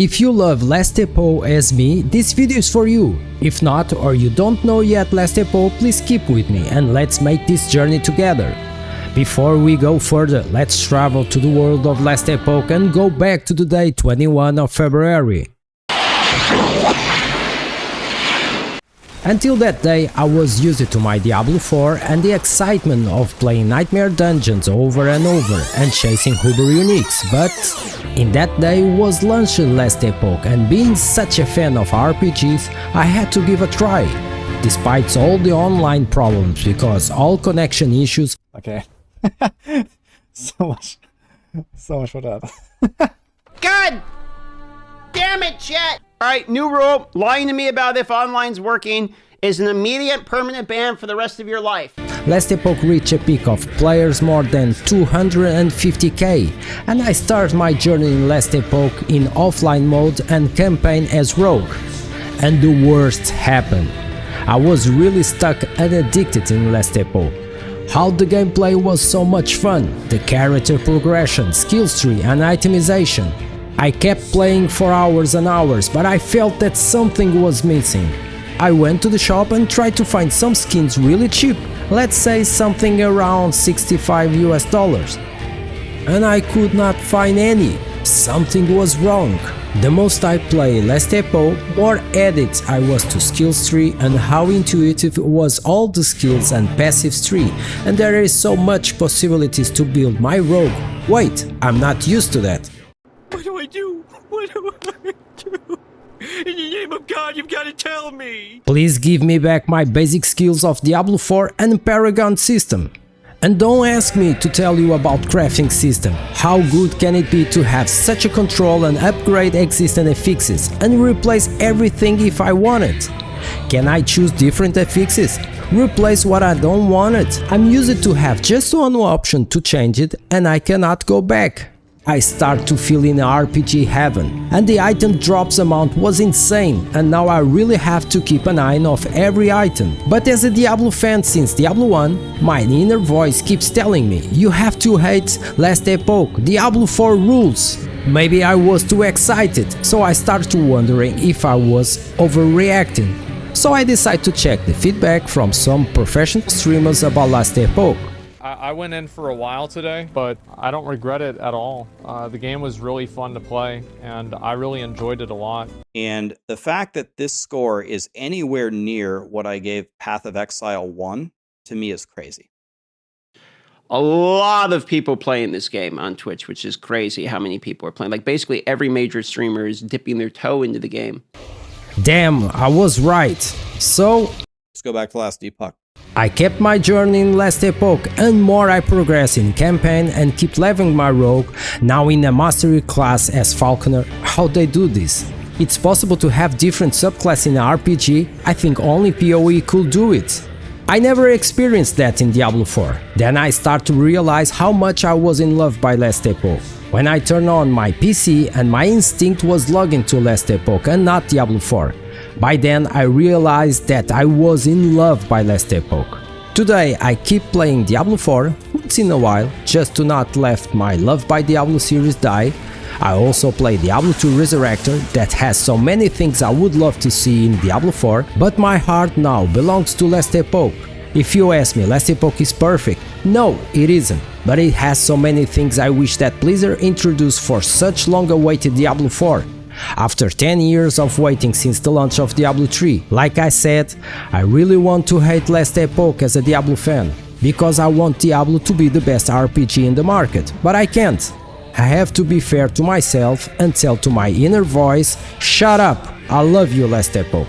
If you love Last Epoch as me, this video is for you. If not, or you don't know yet Last Epoch, please keep with me and let's make this journey together. Before we go further, let's travel to the world of Last Epoch and go back to the day 21 of February. Until that day, I was used to my Diablo 4 and the excitement of playing Nightmare Dungeons over and over and chasing Uber Uniques, but in that day was launched Last Epoch, and being such a fan of RPGs, I had to give a try, despite all the online problems because all connection issues. Okay. so much for that. God damn it, chat! Alright, new rule. Lying to me about if online's working is an immediate permanent ban for the rest of your life. Last Epoch reached a peak of players more than 250k, and I start my journey in Last Epoch in offline mode and campaign as rogue. And the worst happened. I was really stuck and addicted in Last Epoch. How the gameplay was so much fun, the character progression, skills tree and itemization. I kept playing for hours and hours, but I felt that something was missing. I went to the shop and tried to find some skins really cheap, let's say something around $65 US, and I could not find any. Something was wrong. The most I play Last Epoch, more addicted I was to skills tree and how intuitive was all the skills and passives tree, and there is so much possibilities to build my rogue. Wait, I'm not used to that. What do I do? What do I do? In the name of God, you've got to tell me! Please give me back my basic skills of Diablo 4 and Paragon system. And don't ask me to tell you about crafting system. How good can it be to have such a control and upgrade existing affixes and replace everything if I want it? Can I choose different affixes? Replace what I don't want it? I'm used to have just one option to change it and I cannot go back. I start to feel in RPG heaven, and the item drops amount was insane, and now I really have to keep an eye on every item. But as a Diablo fan since Diablo 1, my inner voice keeps telling me, you have to hate Last Epoch, Diablo 4 rules. Maybe I was too excited, so I started wondering if I was overreacting. So I decided to check the feedback from some professional streamers about Last Epoch. I went in for a while today, but I don't regret it at all. The game was really fun to play, and I really enjoyed it a lot. And the fact that this score is anywhere near what I gave Path of Exile 1, to me is crazy. A lot of people playing this game on Twitch, which is crazy how many people are playing. Like, basically every major streamer is dipping their toe into the game. Damn, I was right. So Let's go back to Last Epoch. I kept my journey in Last Epoch, and more I progress in campaign and keep leveling my rogue, now in a mastery class as Falconer. How they do this? It's possible to have different subclasses in RPG, I think only PoE could do it. I never experienced that in Diablo 4. Then I start to realize how much I was in love by Last Epoch. When I turned on my PC and my instinct was logging to Last Epoch and not Diablo 4. By then I realized that I was in love by Last Epoch. Today I keep playing Diablo 4 once in a while just to not let my love by Diablo series die. I also play Diablo 2 Resurrector that has so many things I would love to see in Diablo 4, but my heart now belongs to Last Epoch. If you ask me, Last Epoch is perfect. No, it isn't, but it has so many things I wish that Blizzard introduced for such long-awaited Diablo 4. After 10 years of waiting since the launch of Diablo 3, like I said, I really want to hate Last Epoch as a Diablo fan, because I want Diablo to be the best RPG in the market, but I can't. I have to be fair to myself and tell to my inner voice, shut up, I love you Last Epoch.